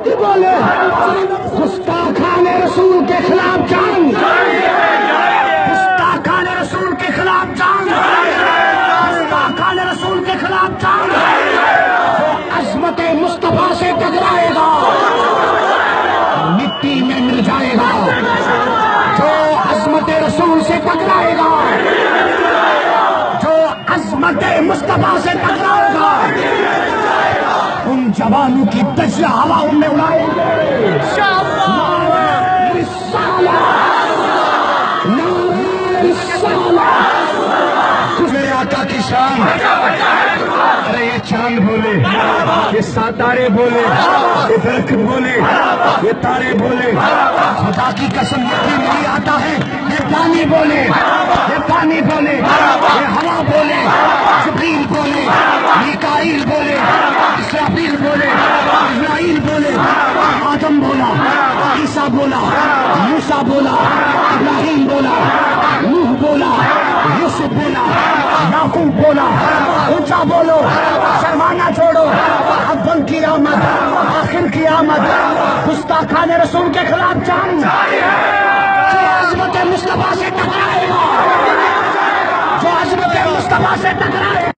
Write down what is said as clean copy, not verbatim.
بولے گستاخان رسول کے خلاف جنگ، گستاخان رسول کے خلاف جنگ، گستاخان رسول کے خلاف جنگ۔ جو عظمت مصطفیٰ سے ٹکرائے گا مٹی میں مل جائے گا، جو عظمت رسول سے ٹکرائے گا، جو عظمت مصطفیٰ سے ٹکرائے گا، ان جوانوں کی دجلہ ہواؤں میں اڑائیں گے۔ نعرہ رسالت، نعرہ رسالت۔ میرے آقا کی شان، ارے یہ چاند بولے، یہ ستارے بولے، یہ درخت بولے، یہ تارے بولے، خدا کی قسم یقین نہیں آتا ہے، یہ پانی بولے، یہ پانی بولے، یہ ہوا بولے، جبریل بولے، میکائیل بولے، اسرافیل بولے، اسرائیل بولے، آدم بولا، عیسیٰ بولا، موسیٰ بولا، ابراہیم بولا، نوح بولا، یوسف بولا، یعقوب بولا۔ اونچا بولو، شرمانا چھوڑو، اول کی آمد، آخر کی آمد، گستاخان رسول کے خلاف جنگ۔